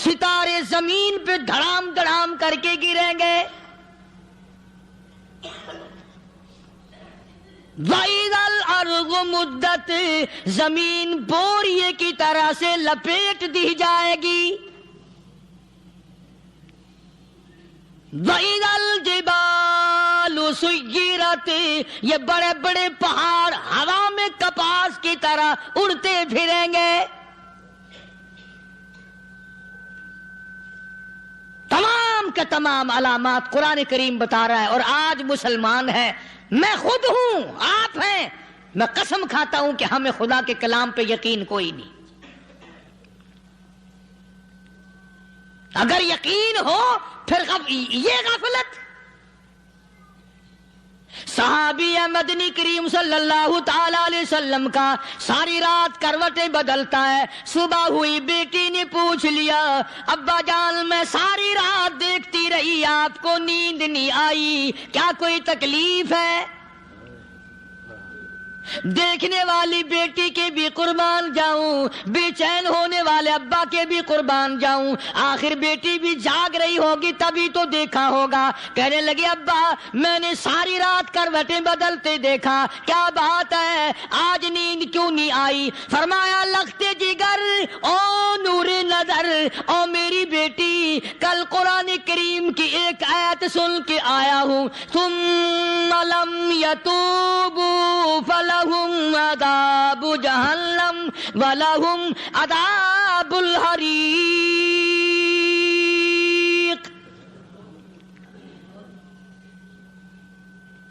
ستارے زمین پہ دھڑام دھڑام کر کے گریں گے. وَإِذَا الْأَرْضُ مُدَّتْ زمین بوریے کی طرح سے لپیٹ دی جائے گی. وَإِذَا الْجِبَالُ سُيِّرَتْ یہ بڑے بڑے پہاڑ ہوا میں کپاس کی طرح اڑتے پھریں گے. تمام کے تمام علامات قرآن کریم بتا رہا ہے. اور آج مسلمان ہے، میں خود ہوں، آپ ہیں، میں قسم کھاتا ہوں کہ ہمیں خدا کے کلام پہ یقین کوئی نہیں. اگر یقین ہو پھر یہ غفلت. صحابی مدنی کریم صلی اللہ تعالی علیہ وسلم کا ساری رات کروٹیں بدلتا ہے. صبح ہوئی بیٹی نے پوچھ لیا، ابا جان میں ساری رات دیکھتی رہی، آپ کو نیند نہیں آئی، کیا کوئی تکلیف ہے؟ دیکھنے والی بیٹی کے بھی قربان جاؤں، بے چین ہونے والے ابا کے بھی قربان جاؤں. آخر بیٹی بھی جاگ رہی ہوگی تبھی تو دیکھا ہوگا. کہنے لگے ابا میں نے ساری رات کروٹیں بدلتے دیکھا، کیا بات ہے، آج نیند کیوں نہیں آئی؟ فرمایا لختے جگر او نور نظر، او میری بیٹی کل قرآن کریم کی ایک آیت سن کے آیا ہوں، ثم لم یتوبوا فلہم عذاب جہنم ولہم عذاب الحریق.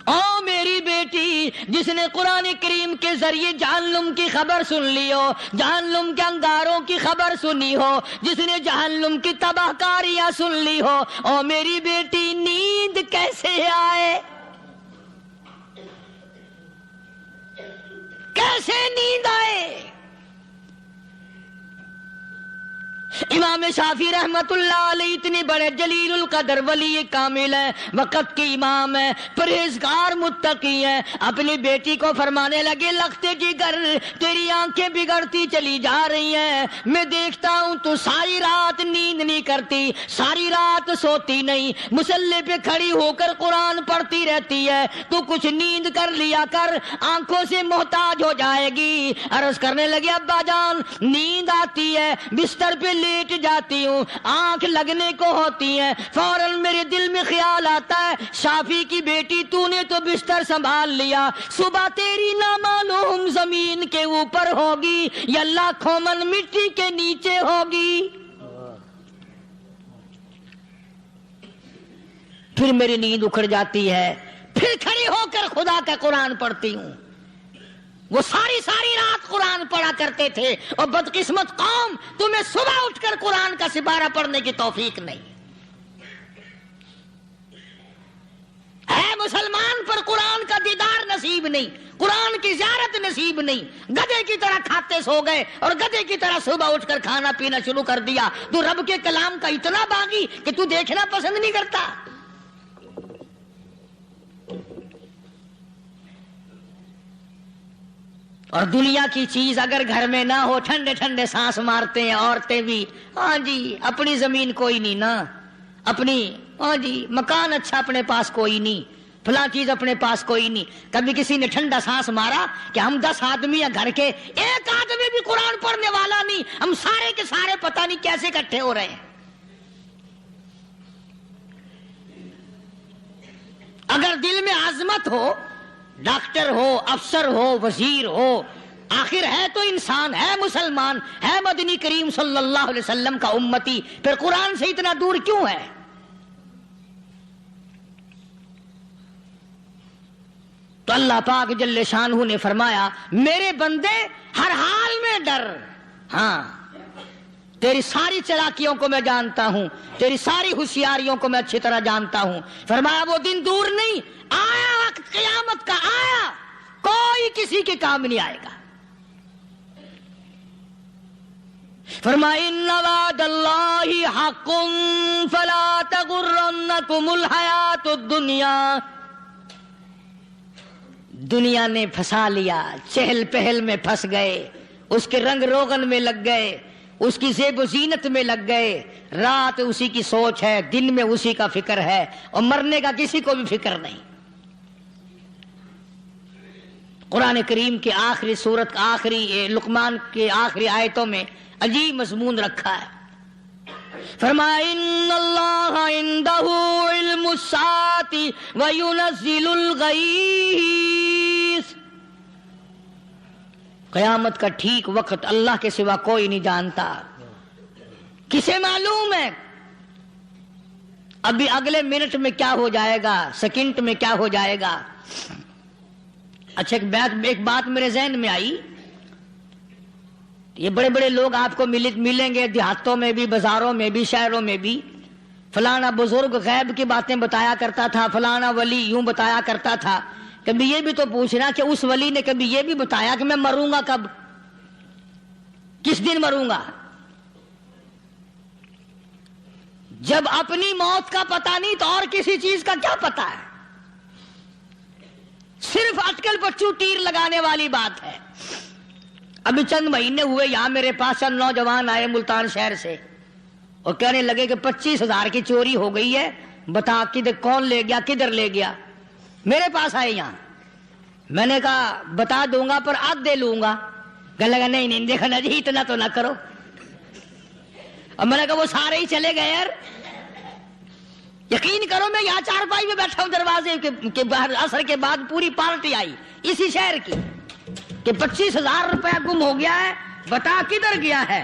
او میری بیٹی جس نے قرآن کریم کے ذریعے جہنم کی خبر سن لی ہو، جہنم کے انگاروں کی خبر سنی ہو، جس نے جہنم کی تباہ کاریاں سن لی ہو، او میری بیٹی نیند کیسے آئے؟ کیسے نیند آئے؟ امام شافعی رحمت اللہ علیہ اتنے بڑے جلیل القدر ولی کامل ہے، وقت کے امام ہے، پرہیزگار متقی ہے. اپنی بیٹی کو فرمانے لگے لختے جگر تیری آنکھیں بگڑتی چلی جا رہی ہیں، میں دیکھتا ہوں تو ساری رات نیند نہیں کرتی، ساری رات سوتی نہیں، مصلی پہ کھڑی ہو کر قرآن پڑھتی رہتی ہے، تو کچھ نیند کر لیا کر، آنکھوں سے محتاج ہو جائے گی. عرض کرنے لگے ابا جان نیند آتی ہے، بستر پہ لیٹ جاتی ہوں، آنکھ لگنے کو ہوتی ہے، فوراً میرے دل میں خیال آتا ہے شافی کی بیٹی تو نے تو بستر سنبھال لیا، صبح تیری نامعلوم زمین کے اوپر ہوگی یا لاکھوں من مٹی کے نیچے ہوگی. پھر میری نیند اکھڑ جاتی ہے، پھر کھڑی ہو کر خدا کا قرآن پڑھتی ہوں. وہ ساری رات قرآن پڑھا کرتے تھے، اور بدقسمت قوم تمہیں صبح اٹھ کر قرآن کا سپارہ پڑھنے کی توفیق نہیں ہے. مسلمان پر قرآن کا دیدار نصیب نہیں، قرآن کی زیارت نصیب نہیں. گدھے کی طرح کھاتے سو گئے اور گدھے کی طرح صبح اٹھ کر کھانا پینا شروع کر دیا. تو رب کے کلام کا اتنا باغی کہ تو دیکھنا پسند نہیں کرتا. اور دنیا کی چیز اگر گھر میں نہ ہو، ٹھنڈے ٹھنڈے سانس مارتے ہیں عورتیں بھی. ہاں جی اپنی زمین کوئی نہیں نا، اپنی ہاں جی مکان اچھا اپنے پاس کوئی نہیں، فلاں چیز اپنے پاس کوئی نہیں. کبھی کسی نے ٹھنڈا سانس مارا کہ ہم 10 آدمی ہیں گھر کے، ایک آدمی بھی قرآن پڑھنے والا نہیں، ہم سارے کے سارے پتہ نہیں کیسے اکٹھے ہو رہے ہیں. اگر دل میں عظمت ہو، ڈاکٹر ہو، افسر ہو، وزیر ہو، آخر ہے تو انسان، ہے مسلمان، ہے مدنی کریم صلی اللہ علیہ وسلم کا امتی، پھر قرآن سے اتنا دور کیوں ہے؟ تو اللہ پاک جل شانہ نے فرمایا میرے بندے ہر حال میں ڈر. ہاں تیری ساری چلاکیوں کو میں جانتا ہوں، تیری ساری ہوشیاریوں کو میں اچھی طرح جانتا ہوں. فرمایا وہ دن دور نہیں، آیا وقت قیامت کا، آیا، کوئی کسی کے کام نہیں آئے گا. فرمایا ان وعد اللہ حق فلا تغرنکم الحیات الدنیا. دنیا نے پھنسا لیا، چہل پہل میں پھنس گئے، اس کے رنگ روغن میں لگ گئے، اس کی زیب و زینت میں لگ گئے. رات اسی کی سوچ ہے, دن میں اسی کا فکر ہے, اور مرنے کا کسی کو بھی فکر نہیں. قرآن کریم کے آخری سورت, آخری لقمان کے آخری آیتوں میں عجیب مضمون رکھا ہے. فرمایا ان اللہ عندہ علم الساعۃ وینزل الغیث. قیامت کا ٹھیک وقت اللہ کے سوا کوئی نہیں جانتا. کسے معلوم ہے ابھی اگلے منٹ میں کیا ہو جائے گا, سیکنڈ میں کیا ہو جائے گا. اچھا ایک بات میرے ذہن میں آئی. یہ بڑے بڑے لوگ آپ کو ملیں گے دیہاتوں میں بھی, بازاروں میں بھی, شہروں میں بھی. فلانا بزرگ غیب کی باتیں بتایا کرتا تھا, فلانا ولی یوں بتایا کرتا تھا. کبھی یہ بھی تو پوچھنا کہ اس ولی نے کبھی یہ بھی بتایا کہ میں مروں گا کب, کس دن مروں گا. جب اپنی موت کا پتہ نہیں تو اور کسی چیز کا کیا پتہ ہے. صرف اٹکل پچو تیر لگانے والی بات ہے. ابھی چند مہینے ہوئے یہاں میرے پاس چند نوجوان آئے ملتان شہر سے, اور کہنے لگے کہ 25,000 کی چوری ہو گئی ہے, بتا کدھر کون لے گیا, کدھر لے گیا. میرے پاس آئے یہاں. میں نے کہا بتا دوں گا پر آدھے لوں گا. کہنے لگا نہیں دیکھنا جی اتنا تو نہ کرو. اور میں نے کہا وہ سارے ہی چلے گئے یار. یقین کرو میں یہاں چارپائی میں بیٹھا ہوں دروازے کے باہر, عصر کے بعد پوری پارٹی آئی اسی شہر کی کہ 25,000 روپیہ گم ہو گیا ہے, بتا کدھر گیا ہے.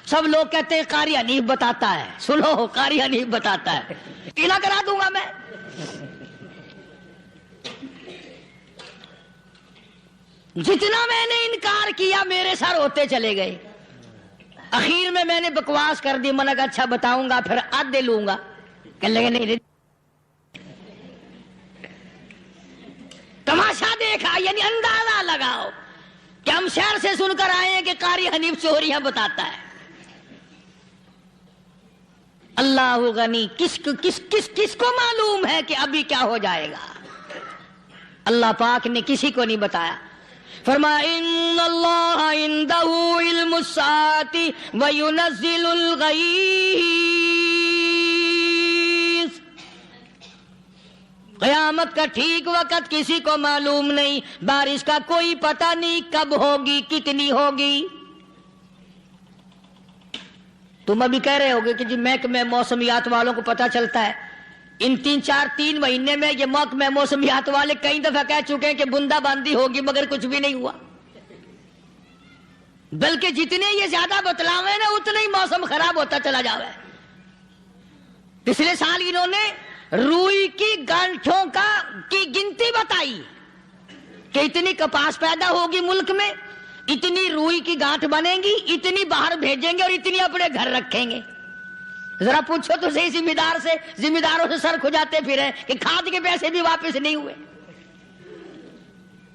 سب لوگ کہتے ہیں قاری حنیف بتاتا ہے. سنو, قاری حنیف بتاتا ہے. ٹیلا کرا دوں گا میں. جتنا میں نے انکار کیا میرے سر ہوتے چلے گئے. اخیر میں نے بکواس کر دی. میں نے کہا اچھا بتاؤں گا پھر آدھے لوں گا. کہنے لگے نہیں. تماشا دیکھا, یعنی اندازہ لگاؤ کہ ہم شہر سے سن کر آئے ہیں کہ قاری حنیف چوریاں بتاتا ہے. اللہ غنی, کس کو معلوم ہے کہ ابھی کیا ہو جائے گا. اللہ پاک نے کسی کو نہیں بتایا. فرمایا ان اللہ عندہ علم الساعۃ وینزل الغیث. قیامت کا ٹھیک وقت کسی کو معلوم نہیں, بارش کا کوئی پتہ نہیں کب ہوگی, کتنی ہوگی. تم ابھی کہہ رہے ہوگے کہ جی محکمہ موسمیات والوں کو پتہ چلتا ہے. ان 3 مہینے میں یہ محکمہ موسمیات والے کئی دفعہ کہہ چکے ہیں کہ بندہ باندی ہوگی, مگر کچھ بھی نہیں ہوا. بلکہ جتنے یہ زیادہ بتلاوے نا اتنا ہی موسم خراب ہوتا چلا جاوے. پچھلے سال انہوں نے روئی کی گانٹھوں کی گنتی بتائی کہ اتنی کپاس پیدا ہوگی ملک میں, اتنی روئی کی گانٹھ بنے گی, اتنی باہر بھیجیں گے اور اتنی اپنے گھر رکھیں گے. ذرا پوچھو تو صحیح ذمہ داروں سے سر کھجاتے پھرے کہ کھاد کے پیسے بھی واپس نہیں ہوئے.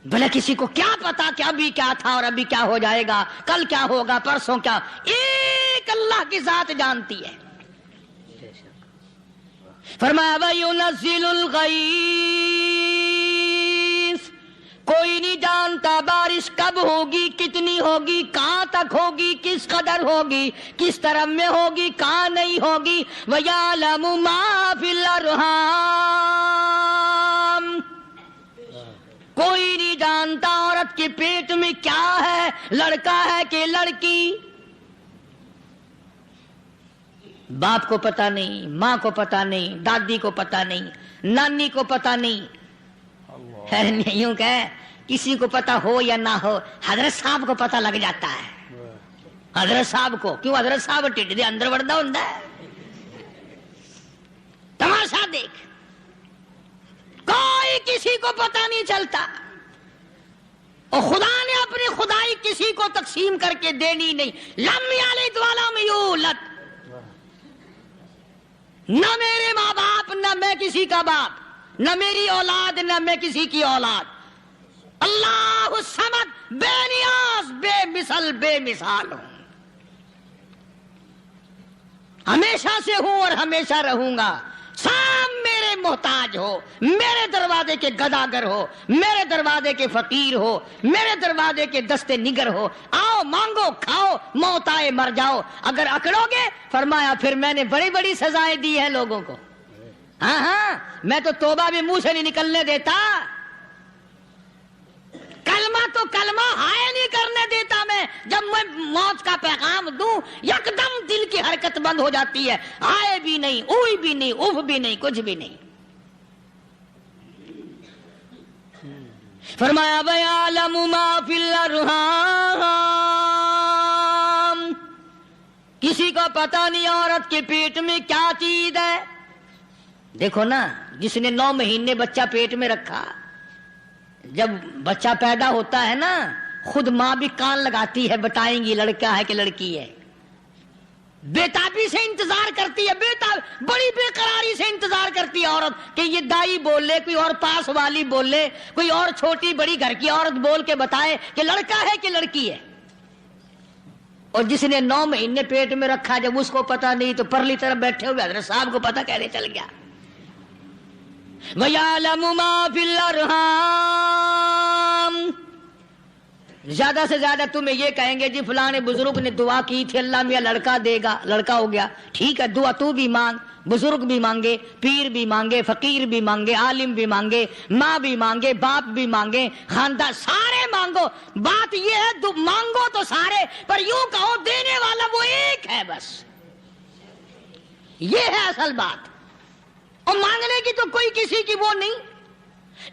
بھلے کسی کو کیا پتا کہ ابھی کیا تھا اور ابھی کیا ہو جائے گا, کل کیا ہوگا, پرسوں کیا. ایک اللہ کی ذات جانتی ہے. فرمایا وَيُنَزِّلُ الْغَيْثَ. کوئی نہیں جانتا بارش کب ہوگی, کتنی ہوگی, کہاں تک ہوگی, کس قدر ہوگی, کس طرح میں ہوگی, کہاں نہیں ہوگی. وَيَعْلَمُ مَا فِي الْأَرْحَامِ. کوئی نہیں جانتا عورت کے پیٹ میں کیا ہے, لڑکا ہے کہ لڑکی. باپ کو پتہ نہیں, ماں کو پتہ نہیں, دادی کو پتہ نہیں, نانی کو پتہ نہیں. یوں کہ کسی کو پتہ ہو یا نہ ہو, حضرت صاحب کو پتہ لگ جاتا ہے. حضرت صاحب کو کیوں, حضرت صاحب ٹھڈ دے اندر وڑدا ہوندا ہے. تماشا دیکھ, کوئی کسی کو پتہ نہیں چلتا. اور خدا نے اپنی خدائی کسی کو تقسیم کر کے دینی نہیں. لم یلد ولم یولد. نہ میرے ماں باپ, نہ میں کسی کا باپ, نہ میری اولاد, نہ میں کسی کی اولاد. اللہ الصمد, بے نیاز, بے مثال ہوں. ہمیشہ سے ہوں اور ہمیشہ رہوں گا. سام میرے محتاج ہو، میرے دروازے کے گداگر ہو، میرے دروازے کے فقیر ہو، میرے دروازے کے دستے نگر ہو، آؤ مانگو کھاؤ، موت آئے مر جاؤ، اگر اکڑو گے فرمایا پھر میں نے بڑی بڑی سزائیں دی ہیں لوگوں کو۔ ہاں ہاں، میں تو توبہ بھی منہ سے نہیں نکلنے دیتا، کلمہ تو کلمہ ہائے نہیں کرنے دیتا میں، جب میں موت کا پیغام دوں یکدم دل کی حرکت بند ہو جاتی ہے، ہائے بھی نہیں، اوئی بھی نہیں، اف بھی نہیں، کچھ بھی نہیں۔ فرمایا وَيَعْلَمُ مَا فِي الْأَرْحَامِ، کسی کو پتہ نہیں عورت کے پیٹ میں کیا چیز ہے۔ دیکھو نا، جس نے 9 مہینے بچہ پیٹ میں رکھا، جب بچہ پیدا ہوتا ہے نا خود ماں بھی کان لگاتی ہے، بتائیں گی لڑکا ہے کہ لڑکی ہے، بےتابی سے انتظار کرتی ہے، بڑی بے قراری سے انتظار کرتی ہے عورت کہ یہ دائی بول لے، کوئی اور پاس والی بول لے، کوئی اور چھوٹی بڑی گھر کی عورت بول کے بتائے کہ لڑکا ہے کہ لڑکی ہے۔ اور جس نے 9 مہینے پیٹ میں رکھا، جب اس کو پتا نہیں تو پرلی طرف بیٹھے ہوئے حضرت صاحب کو پتا کیسے چل گیا۔ وَيَعْلَمُ مَا فِي الْأَرْحَامِ، زیادہ سے زیادہ تمہیں یہ کہیں گے جی فلاں بزرگ نے دعا کی تھی اللہ میاں لڑکا دے گا، لڑکا ہو گیا، ٹھیک ہے، دعا تو بھی مانگ، بزرگ بھی مانگے، پیر بھی مانگے، فقیر بھی مانگے، عالم بھی مانگے، ماں بھی مانگے، باپ بھی مانگے، خاندان سارے مانگو، بات یہ ہے مانگو تو سارے، پر یوں کہو دینے والا وہ ایک ہے بس، یہ ہے اصل بات، اور مانگنے کی تو کوئی کسی کی وہ نہیں۔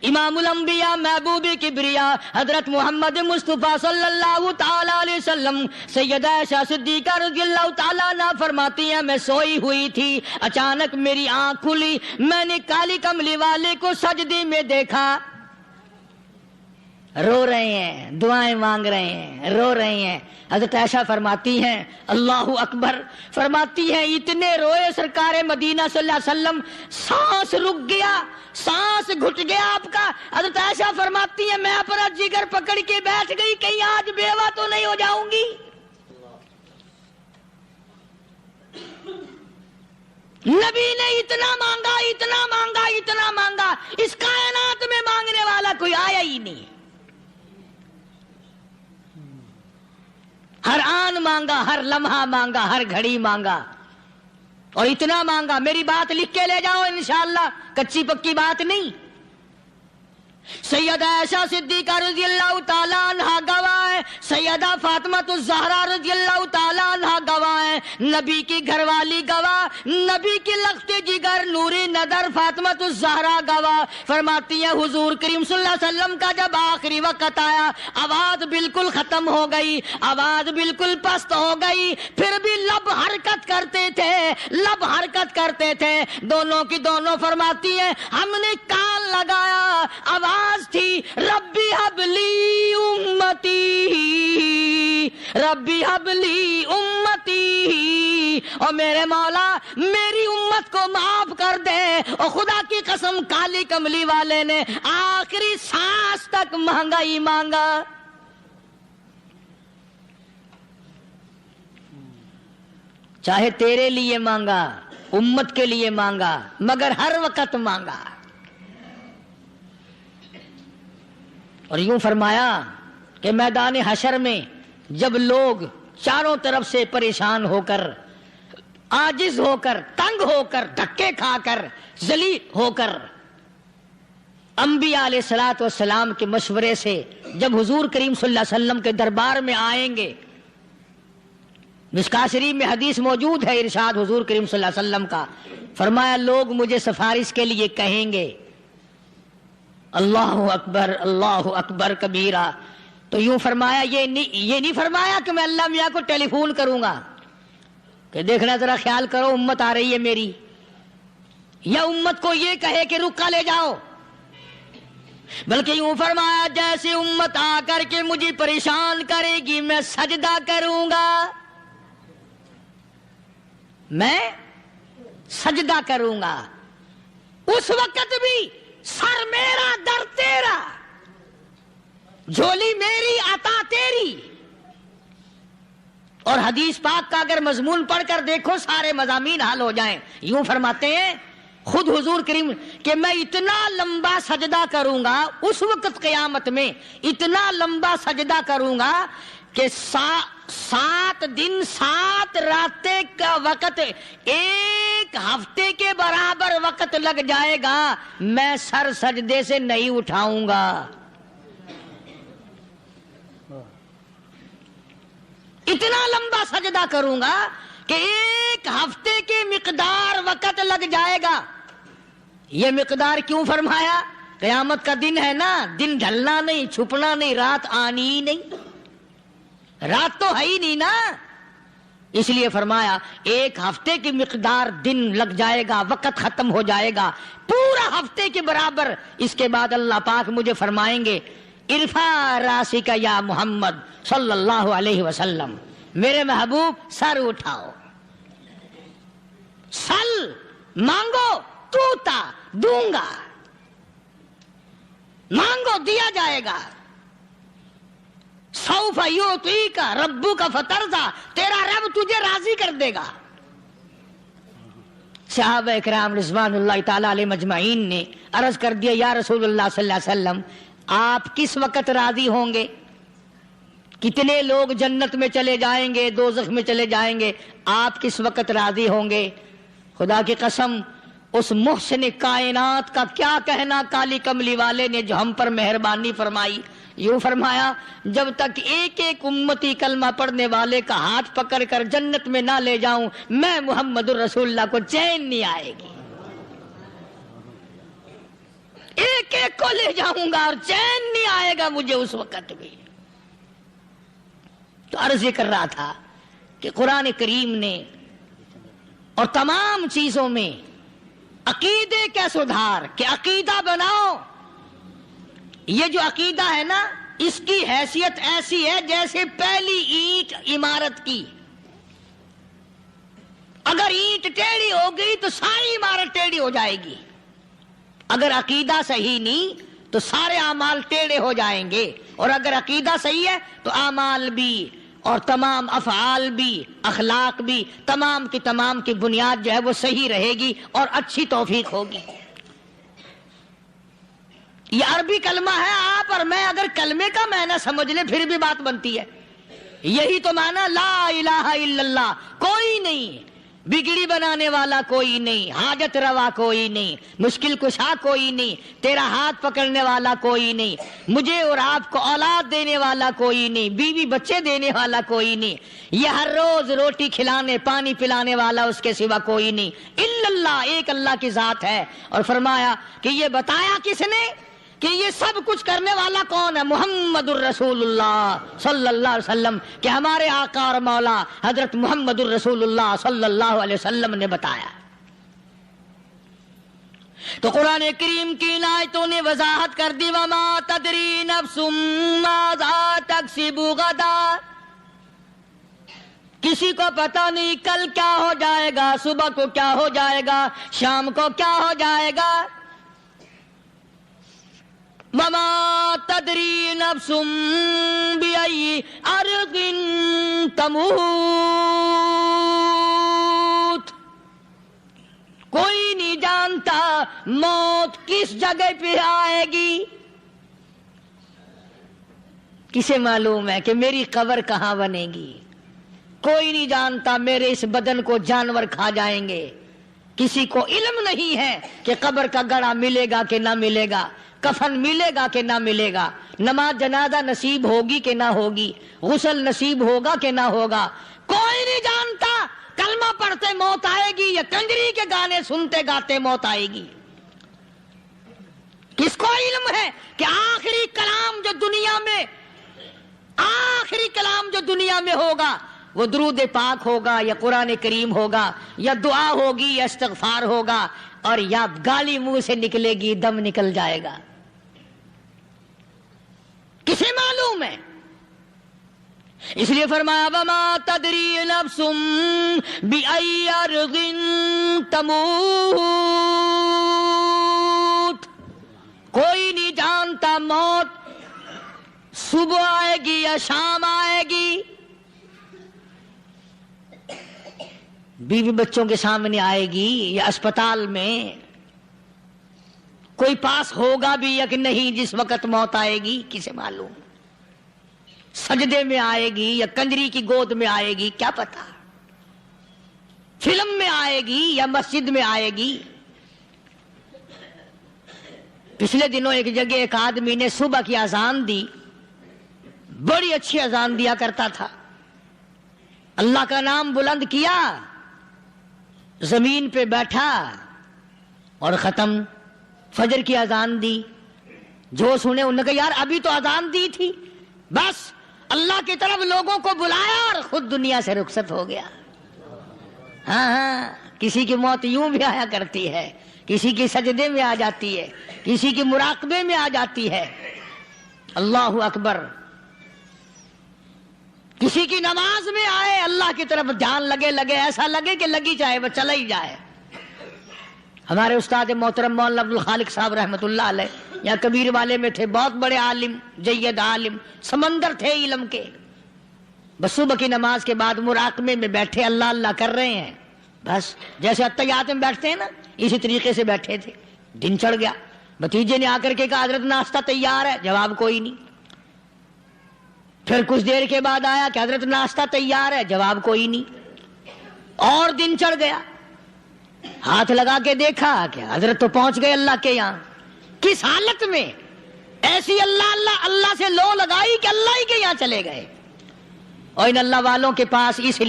امام الانبیاء محبوب کبریا حضرت محمد مصطفیٰ صلی اللہ تعالی علیہ وسلم سیدہ عائشہ صدیقہ رضی اللہ تعالیٰ عنہ فرماتی ہیں میں سوئی ہوئی تھی، اچانک میری آنکھ کھلی، میں نے کالی کملی والے کو سجدے میں دیکھا، رو رہے ہیں، دعائیں مانگ رہے ہیں، رو رہے ہیں۔ حضرت عائشہ فرماتی ہیں اللہ اکبر، فرماتی ہیں اتنے روئے سرکار مدینہ صلی اللہ علیہ وسلم، سانس رک گیا، سانس گھٹ گیا آپ کا۔ حضرت عائشہ فرماتی ہیں میں اپنا جگر پکڑ کے بیٹھ گئی، کہیں آج بیوہ تو نہیں ہو جاؤں گی۔ نبی نے اتنا مانگا، اتنا مانگا، اتنا مانگا، اس کائنات میں مانگنے والا کوئی آیا ہی نہیں، ہر آن مانگا، ہر لمحہ مانگا، ہر گھڑی مانگا، اور اتنا مانگا۔ میری بات لکھ کے لے جاؤ انشاءاللہ، کچی پکی بات نہیں۔ سیدہ عائشہ صدیقہ رضی اللہ تعالیٰ عنہ گواہ ہے، سیدہ فاطمہ الزہرا رضی اللہ تعالیٰ عنہ گواہ ہے، نبی کی گھر والی گواہ، نبی کی لخت جگر نوری نظر فاطمہ الزہرا گواہ، فرماتی ہیں حضور کریم صلی اللہ علیہ وسلم کا جب آخری وقت آیا، آواز بالکل ختم ہو گئی، آواز بالکل پست ہو گئی، پھر بھی لب حرکت کرتے تھے، لب حرکت کرتے تھے، دونوں کی دونوں فرماتی ہیں ہم نے کان لگایا، آواز تھی ربی حبلی امتی، ربی حبلی امتی، اور میرے مولا میری امت کو معاف کر دے۔ اور خدا کی قسم کالی کملی والے نے آخری سانس تک مانگا ہی مانگا۔ چاہے تیرے لیے مانگا، امت کے لیے مانگا، مگر ہر وقت مانگا۔ اور یوں فرمایا کہ میدان حشر میں جب لوگ چاروں طرف سے پریشان ہو کر، عاجز ہو کر، تنگ ہو کر، دھکے کھا کر، ذلیل ہو کر، انبیاء علیہ الصلوۃ والسلام کے مشورے سے جب حضور کریم صلی اللہ علیہ وسلم کے دربار میں آئیں گے، مشکاۃ شریف میں حدیث موجود ہے، ارشاد حضور کریم صلی اللہ علیہ وسلم کا، فرمایا لوگ مجھے سفارش کے لیے کہیں گے اللہ اکبر، اللہ اکبر کبیرہ، تو یوں فرمایا یہ نہیں فرمایا کہ میں اللہ میاں کو ٹیلی فون کروں گا کہ دیکھنا ذرا خیال کرو امت آ رہی ہے میری، یا امت کو یہ کہے کہ رکا لے جاؤ، بلکہ یوں فرمایا جیسے امت آ کر کے مجھے پریشان کرے گی میں سجدہ کروں گا، میں سجدہ کروں گا، اس وقت بھی سر میرا در تیرا، جھولی میری عطا تیری۔ اور حدیث پاک کا اگر مضمون پڑھ کر دیکھو سارے مضامین حل ہو جائیں۔ یوں فرماتے ہیں خود حضور کریم کہ میں اتنا لمبا سجدہ کروں گا اس وقت قیامت میں، اتنا لمبا سجدہ کروں گا کہ 7 دن 7 راتیں کا وقت 1 ہفتے کے برابر وقت لگ جائے گا، میں سر سجدے سے نہیں اٹھاؤں گا۔ اتنا لمبا سجدہ کروں گا کہ 1 ہفتے کی مقدار وقت لگ جائے گا۔ یہ مقدار کیوں فرمایا؟ قیامت کا دن ہے نا، دن ڈھلنا نہیں، چھپنا نہیں، رات آنی ہی نہیں، رات تو ہے ہی نہیں نا، اس لیے فرمایا 1 ہفتے کی مقدار دن لگ جائے گا، وقت ختم ہو جائے گا پورا ہفتے کے برابر۔ اس کے بعد اللہ پاک مجھے فرمائیں گے ارفع راسک یا محمد صلی اللہ علیہ وسلم، میرے محبوب سر اٹھاؤ، سل مانگو توتا دوں گا، مانگو دیا جائے گا، سوف یعطیک ربک فترضی، تیرا رب تجھے راضی کر دے گا۔ صحابہ کرام رضوان اللہ تعالی علیہ مجمعین نے عرض کر دیا یا رسول اللہ صلی اللہ علیہ وسلم آپ کس وقت راضی ہوں گے؟ کتنے لوگ جنت میں چلے جائیں گے، دوزخ میں چلے جائیں گے، آپ کس وقت راضی ہوں گے؟ خدا کی قسم اس محسن کائنات کا کیا کہنا کالی کملی والے نے جو ہم پر مہربانی فرمائی، یوں فرمایا جب تک ایک ایک امتی کلمہ پڑھنے والے کا ہاتھ پکڑ کر جنت میں نہ لے جاؤں میں محمد الرسول اللہ کو چین نہیں آئے گی، ایک ایک کو لے جاؤں گا اور چین نہیں آئے گا مجھے اس وقت بھی۔ تو عرض یہ کر رہا تھا کہ قرآن کریم نے اور تمام چیزوں میں عقیدے کا سدھار کہ عقیدہ بناؤ، یہ جو عقیدہ ہے نا اس کی حیثیت ایسی ہے جیسے پہلی اینٹ عمارت کی، اگر اینٹ ٹیڑھی ہو گئی تو ساری عمارت ٹیڑھی ہو جائے گی، اگر عقیدہ صحیح نہیں تو سارے اعمال ٹیڑھے ہو جائیں گے، اور اگر عقیدہ صحیح ہے تو اعمال بھی اور تمام افعال بھی اخلاق بھی تمام کی بنیاد جو ہے وہ صحیح رہے گی اور اچھی توفیق ہوگی۔ یہ عربی کلمہ ہے، آپ اور میں اگر کلمے کا معنی سمجھ لیں پھر بھی بات بنتی ہے، یہی تو معنی لا الہ الا اللہ، کوئی نہیں بگڑی بنانے والا، کوئی نہیں حاجت روا، کوئی نہیں مشکل کشا، کوئی نہیں تیرا ہاتھ پکڑنے والا، کوئی نہیں مجھے اور آپ کو اولاد دینے والا، کوئی نہیں بیوی بچے دینے والا، کوئی نہیں یہ ہر روز روٹی کھلانے پانی پلانے والا اس کے سوا کوئی نہیں الا اللہ، ایک اللہ کی ذات ہے۔ اور فرمایا کہ یہ بتایا کس نے کہ یہ سب کچھ کرنے والا کون ہے؟ محمد الرسول اللہ صلی اللہ علیہ وسلم، کہ ہمارے آقا اور مولا حضرت محمد الرسول اللہ صلی اللہ علیہ وسلم نے بتایا۔ تو قرآن کریم کی ان آیتوں نے وضاحت کر دی وما تدری نفس ماذا تکسب غدا، کسی کو پتہ نہیں کل کیا ہو جائے گا، صبح کو کیا ہو جائے گا، شام کو کیا ہو جائے گا۔ وما تدری نفس بأي أرض تموت، کوئی نہیں جانتا موت کس جگہ پہ آئے گی۔ کسے معلوم ہے کہ میری قبر کہاں بنے گی؟ کوئی نہیں جانتا میرے اس بدن کو جانور کھا جائیں گے، کسی کو علم نہیں ہے کہ قبر کا گڑھا ملے گا کہ نہ ملے گا، کفن ملے گا کہ نہ ملے گا، نماز جنازہ نصیب ہوگی کہ نہ ہوگی، غسل نصیب ہوگا کہ نہ ہوگا، کوئی نہیں جانتا۔ کلمہ پڑھتے موت آئے گی یا کنجری کے گانے سنتے گاتے موت آئے گی؟ کس کو علم ہے کہ آخری کلام جو دنیا میں ہوگا وہ درود پاک ہوگا یا قرآن کریم ہوگا یا دعا ہوگی یا استغفار ہوگا، اور یا گالی منہ سے نکلے گی، دم نکل جائے گا؟ کسے معلوم ہے؟ اس لیے فرمایا وما تدری نفس بأي أرض تموت، کوئی نہیں جانتا موت صبح آئے گی یا شام آئے گی، بیوی بچوں کے سامنے آئے گی یا اسپتال میں کوئی پاس ہوگا بھی یا کہ نہیں جس وقت موت آئے گی کسے معلوم؟ سجدے میں آئے گی یا کنجری کی گود میں آئے گی کیا پتا؟ فلم میں آئے گی یا مسجد میں آئے گی؟ پچھلے دنوں ایک جگہ ایک آدمی نے صبح کی اذان دی، بڑی اچھی اذان دیا کرتا تھا، اللہ کا نام بلند کیا، زمین پہ بیٹھا اور ختم۔ فجر کی اذان دی، جو سنے انہوں نے کہا یار ابھی تو اذان دی تھی، بس اللہ کی طرف لوگوں کو بلایا اور خود دنیا سے رخصت ہو گیا۔ ہاں کسی کی موت یوں بھی آیا کرتی ہے، کسی کی سجدے میں آ جاتی ہے، کسی کی مراقبے میں آ جاتی ہے۔ اللہ اکبر۔ کسی کی نماز میں آئے، اللہ کی طرف دھیان لگے ایسا لگے کہ لگی جائے وہ چلا ہی جائے۔ ہمارے استاد محترم مولانا عبد الخالق صاحب رحمۃ اللہ علیہ یا کبیر والے میں تھے، بہت بڑے عالم، جید عالم، سمندر تھے علم کے۔ بس صبح کی نماز کے بعد مراقبے میں بیٹھے اللہ اللہ کر رہے ہیں، بس جیسے اتحیات میں بیٹھتے ہیں نا اسی طریقے سے بیٹھے تھے۔ دن چڑھ گیا، بھتیجے نے آ کر کے کہا حضرت ناشتہ تیار ہے، جواب کوئی نہیں۔ پھر کچھ دیر کے بعد آیا کہ حضرت ناشتہ تیار ہے، جواب کوئی نہیں۔ اور دن چڑھ گیا، ہاتھ لگا کے دیکھا کہ حضرت تو پہنچ گئے اللہ کے یہاں۔ کس حالت میں؟ ایسی اللہ اللہ اللہ سے لو لگائی کہ اللہ ہی کے یہاں چلے گئے۔ اور ان اللہ والوں کے پاس اس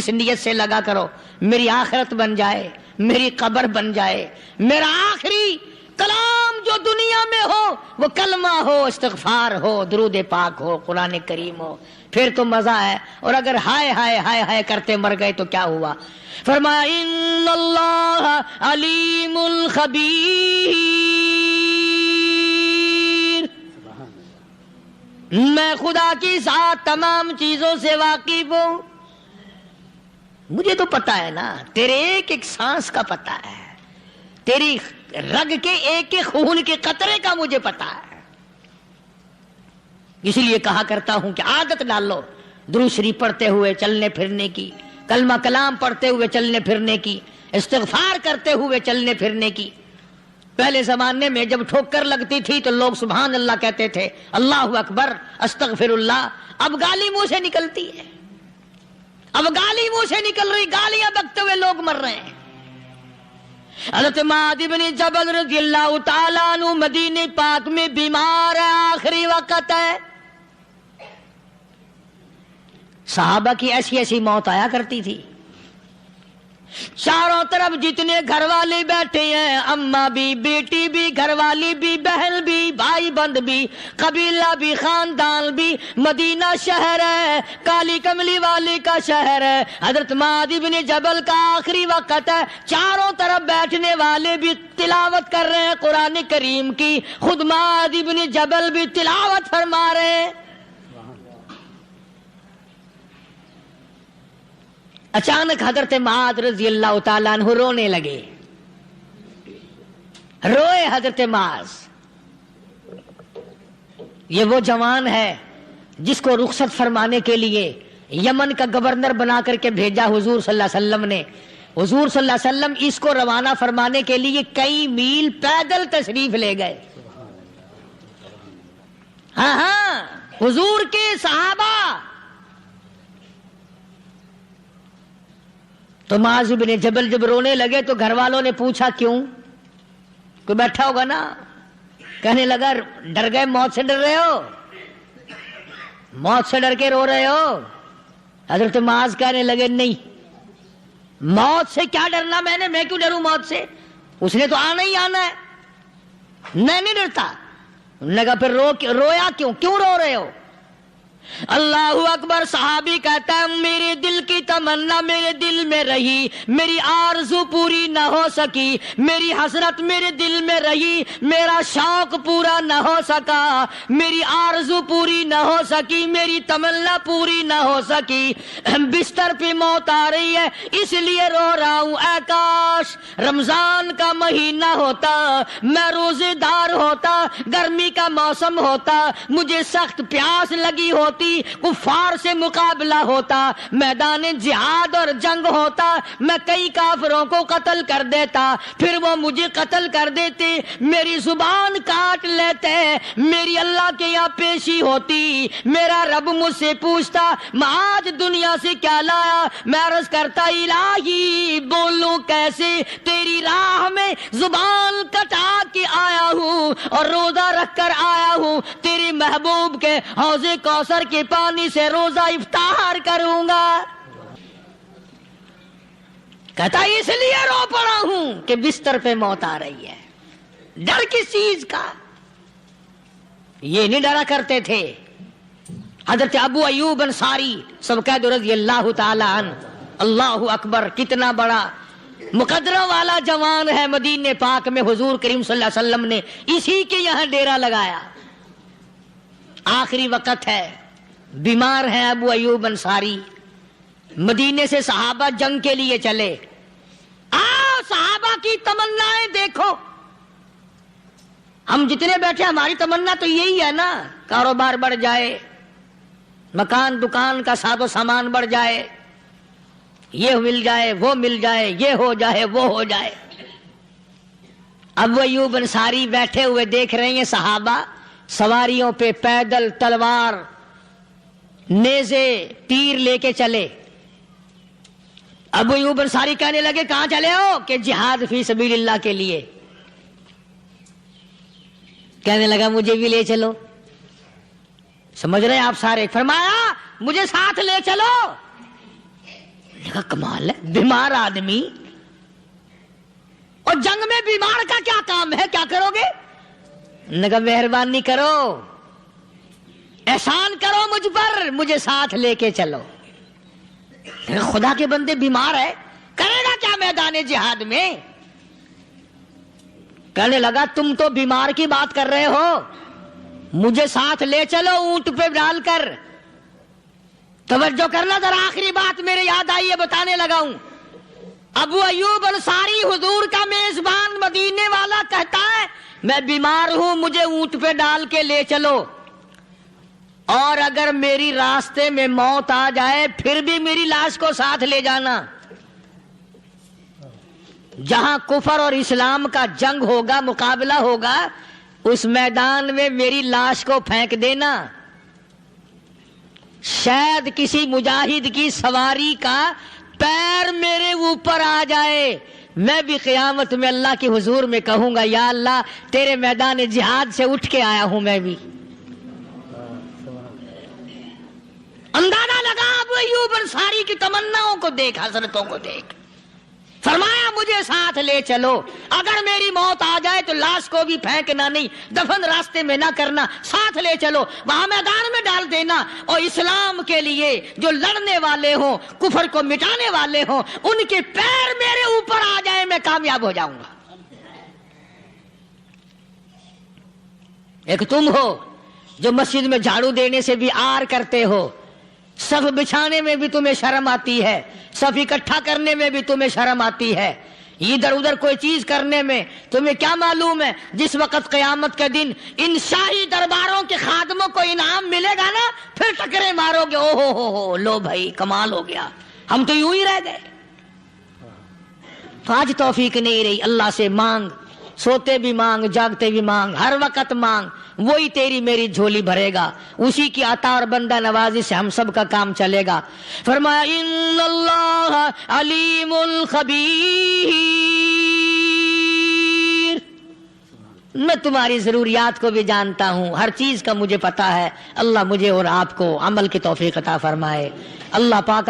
نیت سے لگا کرو میری آخرت بن جائے، میری قبر بن جائے، میرا آخری کلام جو دنیا میں ہو وہ کلمہ ہو، استغفار ہو، درود پاک ہو، قرآن کریم ہو، پھر تو مزہ ہے۔ اور اگر ہائے ہائے ہائے ہائے کرتے مر گئے تو کیا ہوا؟ فرمایا ان اللہ علیم الخبیر، میں خدا کی ذات تمام چیزوں سے واقف ہوں۔ مجھے تو پتا ہے نا، تیرے ایک ایک سانس کا پتا ہے، تیری رگ کے ایک ایک خون کے قطرے کا مجھے پتا ہے۔ اس لیے کہا کرتا ہوں کہ عادت ڈال لو درود شریف پڑھتے ہوئے چلنے پھرنے کی، کلمہ کلام پڑھتے ہوئے چلنے پھرنے کی، استغفار کرتے ہوئے چلنے پھرنے کی۔ پہلے زمانے میں جب ٹھوکر لگتی تھی تو لوگ سبحان اللہ کہتے تھے، اللہ اکبر، استغفر اللہ۔ اب گالی منہ سے نکلتی ہے، اب گالی منہ سے نکل رہی، گالیاں بکتے ہوئے لوگ مر رہے ہیں۔ حضرت معاذ بن جبل رضی اللہ تعالیٰ عنہ مدینہ پاک میں بیمار ہے، آخری وقت ہے۔ صحابہ کی ایسی ایسی موت آیا کرتی تھی، چاروں طرف جتنے گھر والے بیٹھے ہیں، اماں بھی، بیٹی بھی، گھر والی بھی، بہن بھی، بھائی بند بھی، قبیلہ بھی، خاندان بھی، مدینہ شہر ہے، کالی کملی والے کا شہر ہے۔ حضرت معاذ بن جبل کا آخری وقت ہے، چاروں طرف بیٹھنے والے بھی تلاوت کر رہے ہیں قرآن کریم کی، خود معاذ بن جبل بھی تلاوت فرما رہے ہیں۔ اچانک حضرت معاذ رضی اللہ تعالیٰ عنہ رونے لگے، روئے حضرت معاذ۔ یہ وہ جوان ہے جس کو رخصت فرمانے کے لیے یمن کا گورنر بنا کر کے بھیجا حضور صلی اللہ علیہ وسلم نے۔ حضور صلی اللہ علیہ وسلم اس کو روانہ فرمانے کے لیے کئی میل پیدل تشریف لے گئے۔ ہاں حضور کے صحابہ۔ تو معاذ بن جبل جب رونے لگے تو گھر والوں نے پوچھا کیوں؟ کوئی بیٹھا ہوگا نا، کہنے لگا ڈر گئے، موت سے ڈر رہے ہو، موت سے ڈر کے رو رہے ہو؟ حضرت معاذ کہنے لگے نہیں، موت سے کیا ڈرنا، میں کیوں ڈروں موت سے، اس نے تو آنا ہی آنا ہے، میں نہیں ڈرتا۔ انہوں نے کہا پھر رویا کیوں رو رہے ہو؟ اللہ اکبر۔ صحابی کہتا ہے میرے دل کی تمنا میرے دل میں رہی، میری آرزو پوری نہ ہو سکی، میری حسرت میرے دل میں رہی، میرا شوق پورا نہ ہو سکا، میری آرزو پوری نہ ہو سکی، میری تمنا پوری نہ ہو سکی، بستر پہ موت آ رہی ہے اس لیے رو رہا ہوں۔ اے کاش کاش رمضان کا مہینہ ہوتا، میں روزے دار ہوتا، گرمی کا موسم ہوتا، مجھے سخت پیاس لگی ہوتی، کفار سے مقابلہ ہوتا، میدان جہاد اور جنگ ہوتا، میں کئی کافروں کو قتل کر دیتا، پھر وہ مجھے قتل کر دیتے، میری زبان کاٹ لیتے، میری اللہ کے یہاں پیشی ہوتی، میرا رب مجھ سے پوچھتا میں آج دنیا سے کیا لایا، میں عرض کرتا الہی بولوں کیسے، تیری راہ میں زبان کٹا کے آیا ہوں اور روزہ رکھ کر آیا ہوں، تیرے محبوب کے حوض کوثر کے پانی سے روزہ افطار کروں گا۔ کہتا اس لیے رو پڑا ہوں کہ بستر پہ موت آ رہی ہے۔ ڈر کس چیز کا؟ یہ نہیں ڈرا کرتے تھے۔ حضرت ابو ایوب انصاری سب کہہ دو رضی اللہ تعالی عنہ، اللہ اکبر، کتنا بڑا مقدرہ والا جوان ہے۔ مدینے پاک میں حضور کریم صلی اللہ علیہ وسلم نے اسی کے یہاں ڈیرا لگایا۔ آخری وقت ہے، بیمار ہے ابو ایوب انصاری، مدینے سے صحابہ جنگ کے لیے چلے۔ آؤ صحابہ کی تمنائیں دیکھو، ہم جتنے بیٹھے ہماری تمنا تو یہی ہے نا، کاروبار بڑھ جائے، مکان دکان کا ساز و سامان بڑھ جائے، یہ مل جائے وہ مل جائے، یہ ہو جائے وہ ہو جائے۔ ابو ایوب انصاری بیٹھے ہوئے دیکھ رہے ہیں صحابہ سواریوں پہ پیدل، تلوار، نیزے، تیر لے کے چلے۔ ابو ایوب انصاری کہنے لگے کہاں چلے ہو؟ کہ جہاد فی سبیل اللہ کے لیے۔ کہنے لگا مجھے بھی لے چلو۔ سمجھ رہے ہیں آپ سارے؟ فرمایا مجھے ساتھ لے چلو۔ کہا کمال ہے، بیمار آدمی اور جنگ میں بیمار کا کیا کام ہے، کیا کرو گے؟ نے کہا مہربانی کرو، احسان کرو مجھ پر، مجھے ساتھ لے کے چلو۔ خدا کے بندے بیمار ہے، کرے گا کیا میدان جہاد میں؟ کہنے لگا تم تو بیمار کی بات کر رہے ہو، مجھے ساتھ لے چلو اونٹ پہ ڈال کر۔ توجہ کرنا ذرا، آخری بات میرے یاد آئی ہے، بتانے لگا ہوں۔ ابو ایوب انصاری حضور کا میزبان مدینے والا کہتا ہے میں بیمار ہوں، مجھے اونٹ پہ ڈال کے لے چلو، اور اگر میری راستے میں موت آ جائے پھر بھی میری لاش کو ساتھ لے جانا۔ جہاں کفر اور اسلام کا جنگ ہوگا، مقابلہ ہوگا، اس میدان میں میری لاش کو پھینک دینا۔ شاید کسی مجاہد کی سواری کا پیر میرے اوپر آ جائے، میں بھی قیامت میں اللہ کے حضور میں کہوں گا یا اللہ تیرے میدان جہاد سے اٹھ کے آیا ہوں میں بھی۔ اندازہ لگا ابو ایوب انصاری کی تمناؤں کو دیکھ، حسرتوں کو دیکھ۔ فرمایا مجھے ساتھ لے چلو، اگر میری موت آ جائے تو لاش کو بھی پھینکنا نہیں، دفن راستے میں نہ کرنا، ساتھ لے چلو، وہاں میدان میں ڈال دینا، اور اسلام کے لیے جو لڑنے والے ہوں، کفر کو مٹانے والے ہوں، ان کے پیر میرے اوپر آ جائے، میں کامیاب ہو جاؤں گا۔ ایک تم ہو جو مسجد میں جھاڑو دینے سے بھی آر کرتے ہو، صف بچھانے میں بھی تمہیں شرم آتی ہے، صف اکٹھا کرنے میں بھی تمہیں شرم آتی ہے، ادھر ادھر کوئی چیز کرنے میں تمہیں کیا معلوم ہے جس وقت قیامت کے دن ان شاہی درباروں کے خادموں کو انعام ملے گا نا، پھر ٹکرے مارو گے، او ہو لو بھائی کمال ہو گیا، ہم تو یوں ہی رہ گئے۔ آج توفیق نہیں رہی، اللہ سے مانگ، سوتے بھی مانگ، جاگتے بھی مانگ، ہر وقت مانگ، وہی تیری میری جھولی بھرے گا، اسی کی عطا اور بندہ نوازی سے ہم سب کا کام چلے گا۔ فرمایا ان اللہ علیم خبیر، میں تمہاری ضروریات کو بھی جانتا ہوں، ہر چیز کا مجھے پتا ہے۔ اللہ مجھے اور آپ کو عمل کی توفیق عطا فرمائے۔ اللہ پاک